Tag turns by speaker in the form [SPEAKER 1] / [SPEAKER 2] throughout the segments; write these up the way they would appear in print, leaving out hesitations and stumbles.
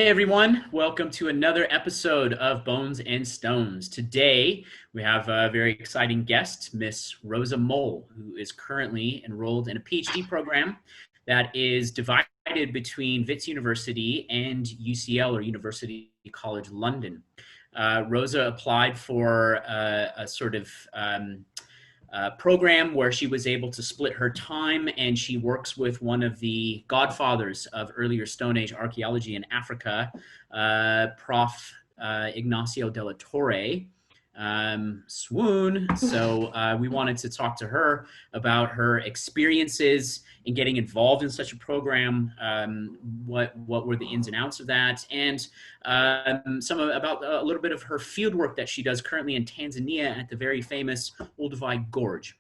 [SPEAKER 1] Hey everyone, welcome to another episode of Bones and Stones. Today we have a very exciting guest, Miss Rosa Moll, who is currently enrolled in a PhD program that is divided between Wits University and UCL, or University College London. Rosa applied for a sort of program where she was able to split her time, and she works with one of the godfathers of earlier Stone Age archaeology in Africa, Prof. Ignacio de la Torre. Swoon. So we wanted to talk to her about her experiences in getting involved in such a program, what were the ins and outs of that, and about a little bit of her field work that she does currently in Tanzania at the very famous Olduvai Gorge.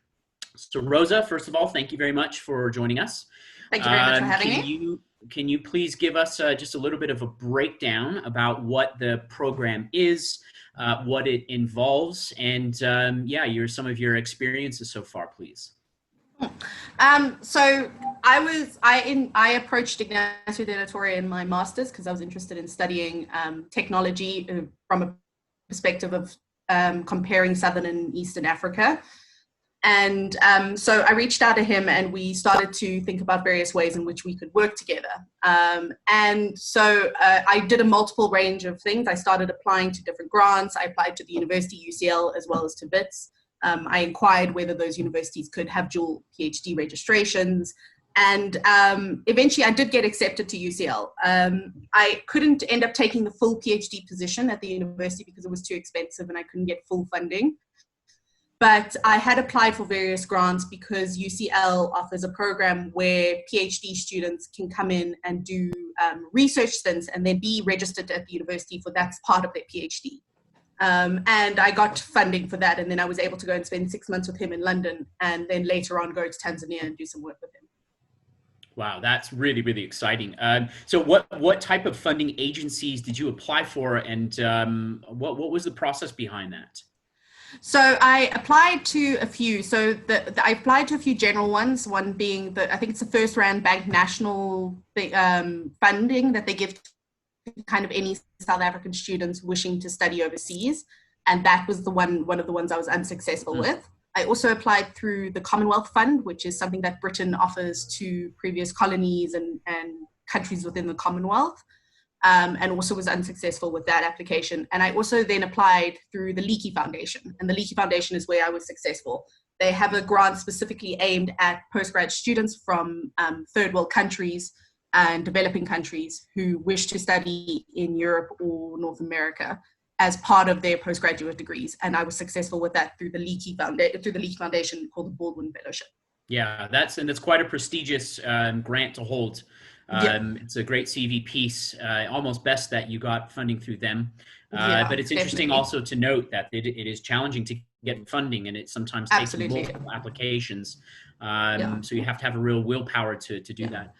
[SPEAKER 1] So Rosa, first of all, thank you very much for joining us.
[SPEAKER 2] Thank you very much for having me.
[SPEAKER 1] Can you please give us just a little bit of a breakdown about what the program is, what it involves, and some of your experiences so far, please.
[SPEAKER 2] So I approached Ignacio de la Torre in my master's because I was interested in studying technology from a perspective of comparing Southern and Eastern Africa. And so I reached out to him and we started to think about various ways in which we could work together. And so I did a multiple range of things. I started applying to different grants. I applied to the University UCL as well as to WITS. I inquired whether those universities could have dual PhD registrations. And eventually I did get accepted to UCL. I couldn't end up taking the full PhD position at the university because it was too expensive and I couldn't get full funding. But I had applied for various grants because UCL offers a program where PhD students can come in and do research stints and then be registered at the university for that's part of their PhD. And I got funding for that, and then I was able to go and spend 6 months with him in London, and then later on go to Tanzania and do some work with him.
[SPEAKER 1] Wow, that's really, really exciting. So what type of funding agencies did you apply for, and what was the process behind that?
[SPEAKER 2] So I applied to a few. So I applied to a few general ones, one being I think it's the FirstRand Bank national funding that they give to kind of any South African students wishing to study overseas. And that was one of the ones I was unsuccessful with. I also applied through the Commonwealth Fund, which is something that Britain offers to previous colonies and countries within the Commonwealth. And also was unsuccessful with that application. And I also then applied through the Leakey Foundation. And the Leakey Foundation is where I was successful. They have a grant specifically aimed at postgrad students from third world countries and developing countries who wish to study in Europe or North America as part of their postgraduate degrees. And I was successful with that through the Leakey Foundation called the Baldwin Fellowship.
[SPEAKER 1] Yeah, that's quite a prestigious grant to hold. It's a great CV piece. Almost best that you got funding through them. But it's interesting also to note that it is challenging to get funding, and it sometimes takes multiple applications. So you have to have a real willpower to do that.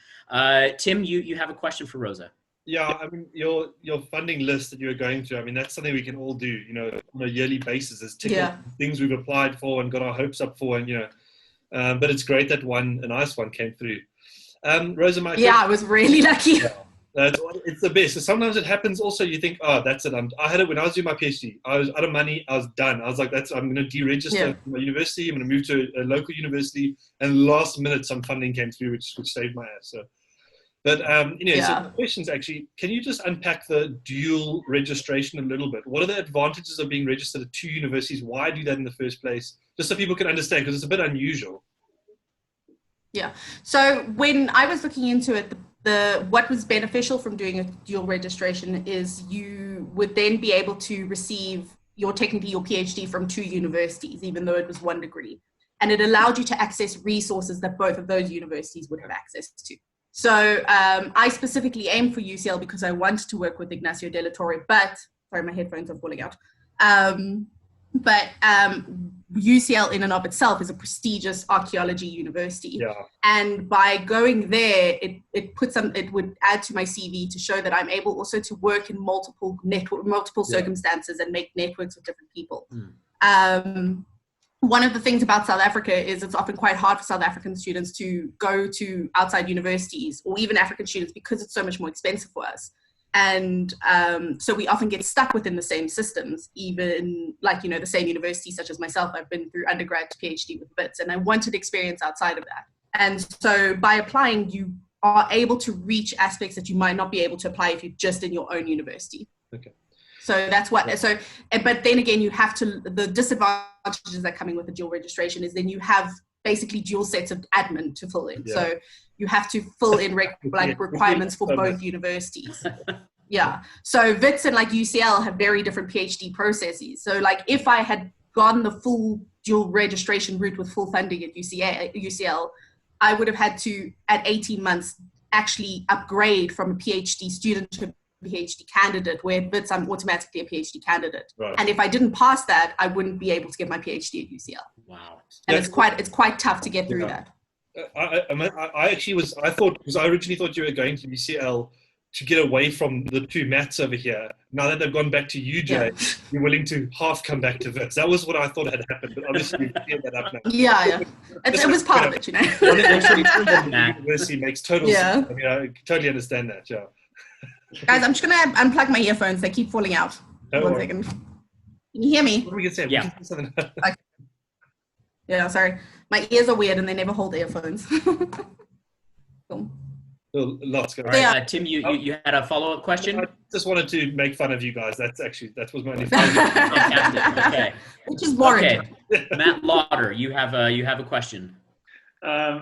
[SPEAKER 1] Tim, you have a question for Rosa.
[SPEAKER 3] Yeah, I mean, your funding list that you're going through, I mean, that's something we can all do, on a yearly basis. Is things we've applied for and got our hopes up for, and but it's great that a nice one came through. Rosa,
[SPEAKER 2] I was really lucky.
[SPEAKER 3] Yeah, it's the best. So sometimes it happens also, you think, oh, that's it. I had it when I was doing my PhD. I was out of money. I was done. I was like, I'm going to deregister from my university. I'm going to move to a local university. And last minute, some funding came through, which saved my ass. So, but, so the questions actually, can you just unpack the dual registration a little bit? What are the advantages of being registered at two universities? Why do that in the first place? Just so people can understand, because it's a bit unusual.
[SPEAKER 2] Yeah. So when I was looking into it, what was beneficial from doing a dual registration is you would then be able to receive your PhD from two universities, even though it was one degree. And it allowed you to access resources that both of those universities would have access to. So I specifically aimed for UCL because I wanted to work with Ignacio de la Torre, sorry, my headphones are falling out. But UCL in and of itself is a prestigious archaeology university.
[SPEAKER 3] Yeah.
[SPEAKER 2] And by going there, it would add to my CV to show that I'm able also to work in multiple circumstances and make networks with different people. One of the things about South Africa is it's often quite hard for South African students to go to outside universities or even African students because it's so much more expensive for us. And so we often get stuck within the same systems, even like, the same university, such as myself. I've been through undergrad to PhD with BITS, and I wanted experience outside of that. And so by applying, you are able to reach aspects that you might not be able to apply if you're just in your own university.
[SPEAKER 3] Okay.
[SPEAKER 2] So that's what, but then again, you have to, the disadvantages that coming with the dual registration is then you have basically dual sets of admin to fill in. Yeah. So you have to fill in requirements for both universities. Yeah. So WITS and like UCL have very different PhD processes. So like if I had gone the full dual registration route with full funding at UCL, I would have had to, at 18 months, actually upgrade from a PhD student to a PhD candidate, where WITS I'm automatically a PhD candidate. Right. And if I didn't pass that, I wouldn't be able to get my PhD at UCL.
[SPEAKER 1] Wow.
[SPEAKER 2] And it's quite tough to get through that.
[SPEAKER 3] I thought, because I originally thought you were going to UCL to get away from the two maths over here. Now that they've gone back to UJ, you're willing to half come back to WITS. That was what I thought had happened, but obviously you've cleared that up now.
[SPEAKER 2] Yeah. It was part of it,
[SPEAKER 3] University makes total sense. I mean, I totally understand that, yeah.
[SPEAKER 2] Guys, I'm just going to unplug my earphones. They keep falling out. One second. Can you hear me?
[SPEAKER 3] What are we going to say?
[SPEAKER 1] Yeah.
[SPEAKER 2] Okay. Yeah, sorry. My ears are weird and they never hold earphones. Cool.
[SPEAKER 3] Lots going on.
[SPEAKER 1] All right, Tim, you had a follow-up question?
[SPEAKER 3] I just wanted to make fun of you guys. That was my only fun.
[SPEAKER 1] Okay.
[SPEAKER 2] Which is boring.
[SPEAKER 1] Okay. Matt Lauder, you have a question.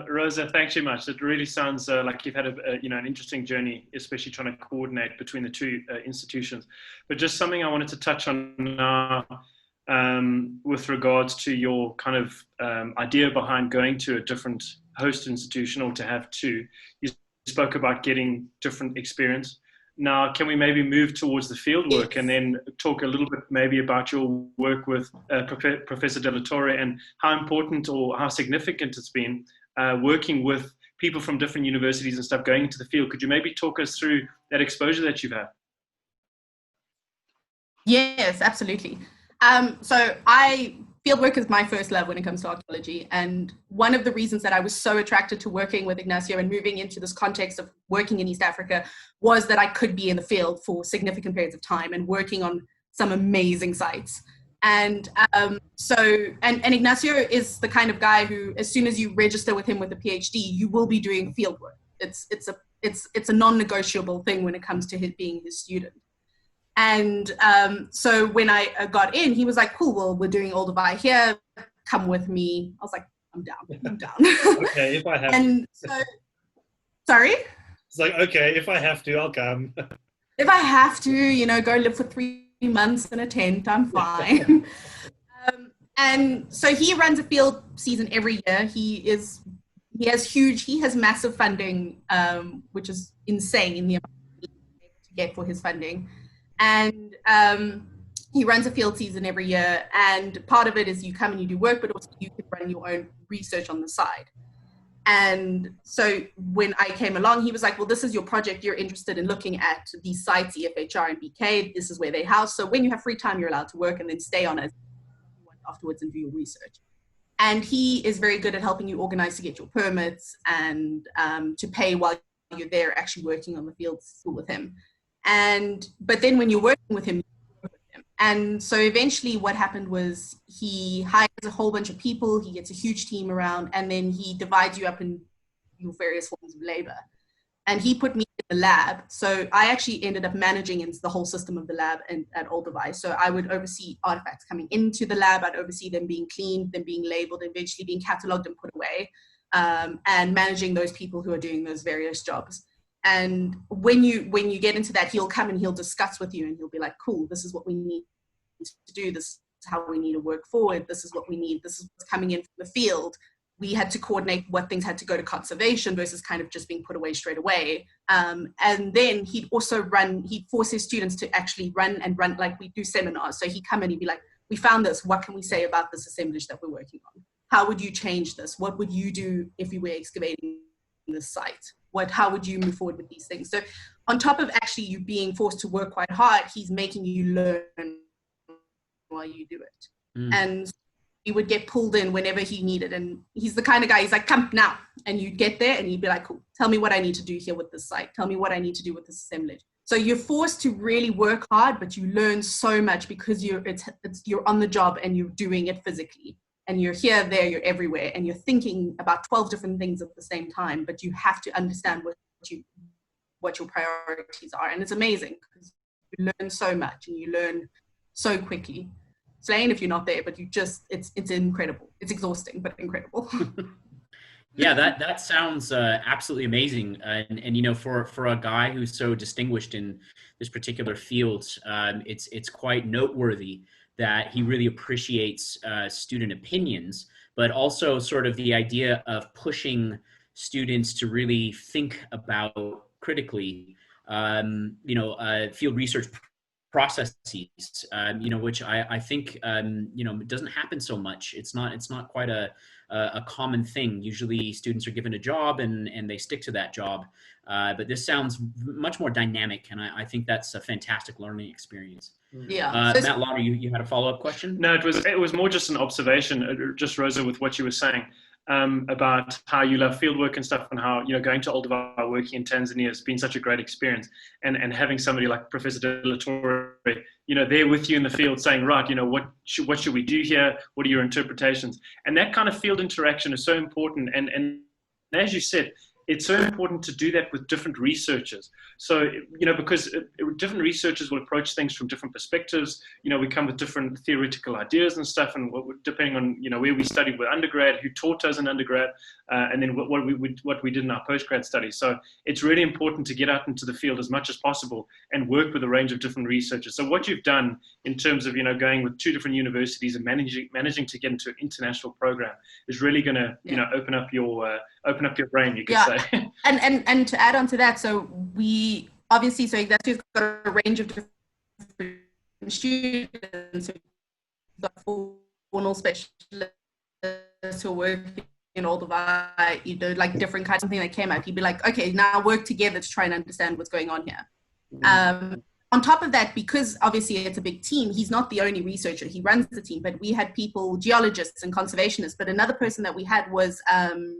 [SPEAKER 4] Rosa, thanks so much. It really sounds like you've had an interesting journey, especially trying to coordinate between the two institutions. But just something I wanted to touch on now with regards to your kind of idea behind going to a different host institution, or to have two. You spoke about getting different experience. Now, can we maybe move towards the field work and then talk a little bit maybe about your work with Professor De La Torre and how important or how significant it's been working with people from different universities and stuff going into the field? Could you maybe talk us through that exposure that you've had?
[SPEAKER 2] Yes, absolutely. So fieldwork is my first love when it comes to archaeology. And one of the reasons that I was so attracted to working with Ignacio and moving into this context of working in East Africa was that I could be in the field for significant periods of time and working on some amazing sites. And Ignacio is the kind of guy who, as soon as you register with him with a PhD, you will be doing fieldwork. It's a non-negotiable thing when it comes to being his student. And so when I got in, he was like, cool, well, we're doing Olduvai here. Come with me. I was like, I'm down.
[SPEAKER 3] Okay, if I have
[SPEAKER 2] to. Sorry?
[SPEAKER 3] It's like, okay, if I have to, I'll come.
[SPEAKER 2] If I have to, go live for 3 months in a tent, I'm fine. And so he runs a field season every year. He has massive funding, which is insane, the amount to get for his funding. And he runs a field season every year, and part of it is you come and you do work, but also you can run your own research on the side. And so when I came along, he was like, well, this is your project. You're interested in looking at these sites, EFHR and BK. This is where they house. So when you have free time, you're allowed to work and then stay on it afterwards and do your research. And he is very good at helping you organize to get your permits and to pay while you're there actually working on the field with him. But then when you're working with him, and so eventually what happened was he hires a whole bunch of people, he gets a huge team around, and then he divides you up in your various forms of labor. And he put me in the lab. So I actually ended up managing the whole system of the lab at Olduvai. So I would oversee artifacts coming into the lab, I'd oversee them being cleaned, them being labeled, eventually being cataloged and put away, and managing those people who are doing those various jobs. And when you get into that, he'll come and he'll discuss with you and he'll be like, cool, this is what we need to do. This is how we need to work forward. This is what we need. This is what's coming in from the field. We had to coordinate what things had to go to conservation versus kind of just being put away straight away. And then he'd force his students to actually run, like we do seminars. So he'd come and he'd be like, we found this. What can we say about this assemblage that we're working on? How would you change this? What would you do if you were excavating this site? How would you move forward with these things? So on top of actually you being forced to work quite hard, he's making you learn while you do it. And you would get pulled in whenever he needed. And he's the kind of guy, he's like, come now. And you'd get there and he'd be like, cool, tell me what I need to do here with this site. Tell me what I need to do with this assemblage. So you're forced to really work hard, but you learn so much because you're on the job and you're doing it physically. And you're here, there, you're everywhere, and you're thinking about 12 different things at the same time, but you have to understand what your priorities are. And it's amazing because you learn so much and you learn so quickly. Slain if you're not there, but it's incredible. It's exhausting, but incredible.
[SPEAKER 1] Yeah, that sounds absolutely amazing. And you know, for a guy who's so distinguished in this particular field, it's quite noteworthy that he really appreciates student opinions, but also sort of the idea of pushing students to really think about critically, field research processes, which I think, it doesn't happen so much. It's not quite a common thing. Usually students are given a job and they stick to that job. But this sounds much more dynamic, and I think that's a fantastic learning experience.
[SPEAKER 2] Yeah.
[SPEAKER 1] Matt Lauder, you had a follow-up question?
[SPEAKER 4] No, it was more just an observation, just Rosa, with what you were saying about how you love fieldwork and stuff, and how, going to Olduvai, working in Tanzania has been such a great experience, and having somebody like Professor De La Torre, there with you in the field saying, right, what should we do here? What are your interpretations? And that kind of field interaction is so important. And as you said, it's so important to do that with different researchers. So, because different researchers will approach things from different perspectives. We come with different theoretical ideas and stuff, and depending on, where we studied with undergrad, who taught us in undergrad, and then what we did in our postgrad studies. So it's really important to get out into the field as much as possible and work with a range of different researchers. So what you've done in terms of, going with 2 different universities and managing to get into an international program is really going to, open up your brain, you could say.
[SPEAKER 2] And to add on to that, so we obviously, so Ignacio's got a range of different students. So we've got formal specialists who work in all the like different kinds of thing that came out. He'd be like, okay, now work together to try and understand what's going on here. On top of that, because obviously it's a big team, he's not the only researcher. He runs the team, but we had people, geologists and conservationists. But another person that we had was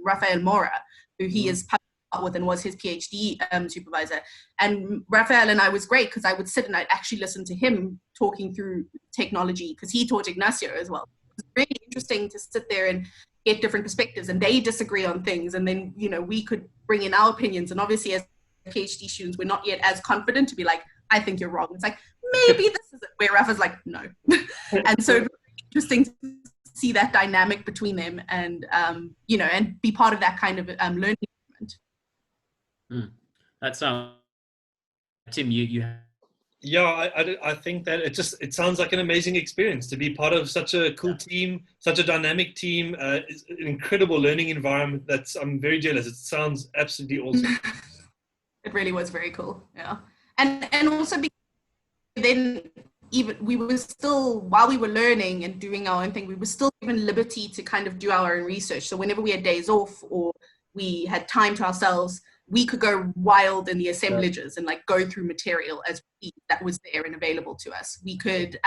[SPEAKER 2] Rafael Mora, who he is published with and was his PhD supervisor. And Rafael and I was great because I would sit and I'd actually listen to him talking through technology, because he taught Ignacio as well. It was really interesting to sit there and get different perspectives, and they disagree on things. And then, we could bring in our opinions. And obviously as PhD students, we're not yet as confident to be like, I think you're wrong. It's like, maybe this is it. Where Rafa's like, no. And so it's interesting to see that dynamic between them, and, and be part of that kind of learning movement.
[SPEAKER 1] That sounds, Tim, you have.
[SPEAKER 3] Yeah, I think that it sounds like an amazing experience to be part of such a cool team, such a dynamic team, it's an incredible learning environment. I'm very jealous. It sounds absolutely awesome.
[SPEAKER 2] It really was very cool. Yeah. And also because then even we were still, while we were learning and doing our own thing, we were still given liberty to kind of do our own research. So whenever we had days off or we had time to ourselves, we could go wild in the assemblages and like go through material that was there and available to us. We could,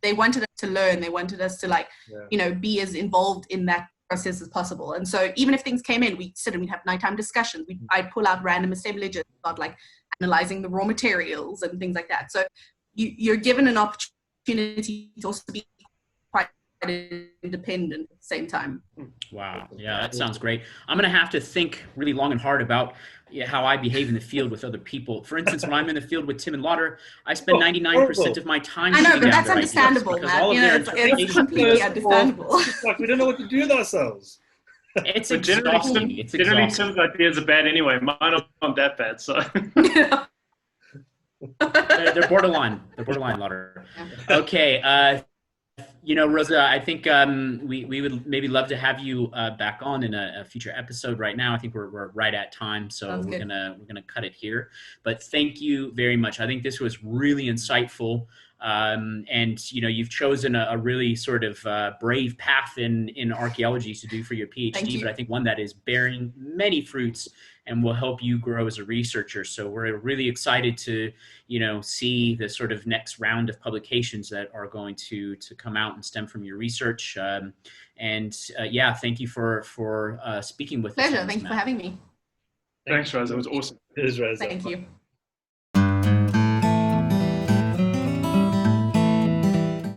[SPEAKER 2] they wanted us to learn. They wanted us to be as involved in that process as possible. And so even if things came in, we'd sit and we'd have nighttime discussions. I'd pull out random assemblages about like analyzing the raw materials and things like that. So you're given an opportunity to also be quite independent at the same time.
[SPEAKER 1] Wow. Yeah, that sounds great. I'm going to have to think really long and hard about how I behave in the field with other people. For instance, when I'm in the field with Tim and Lauder, I spend 99% of my time.
[SPEAKER 2] I know, but that's understandable, Matt. It's completely understandable.
[SPEAKER 3] It's like we don't know what to do with ourselves.
[SPEAKER 1] It's exhausting.
[SPEAKER 4] Generally, Tim's ideas are bad anyway. Mine aren't that bad, so.
[SPEAKER 1] They're borderline. They're borderline, Lauder. Okay. Rosa, I think we would maybe love to have you back on in a future episode. Right now, I think we're right at time, so we're gonna cut it here. But thank you very much. I think this was really insightful, and you've chosen a really sort of brave path in archaeology to do for your PhD. But I think one that is bearing many fruits and will help you grow as a researcher. So we're really excited to, see the sort of next round of publications that are going to come out and stem from your research. Thank you for speaking with us.
[SPEAKER 2] Pleasure. Thank you for having me.
[SPEAKER 4] Thanks, Rosa. It was awesome.
[SPEAKER 3] Cheers, Rosa.
[SPEAKER 2] Thank you.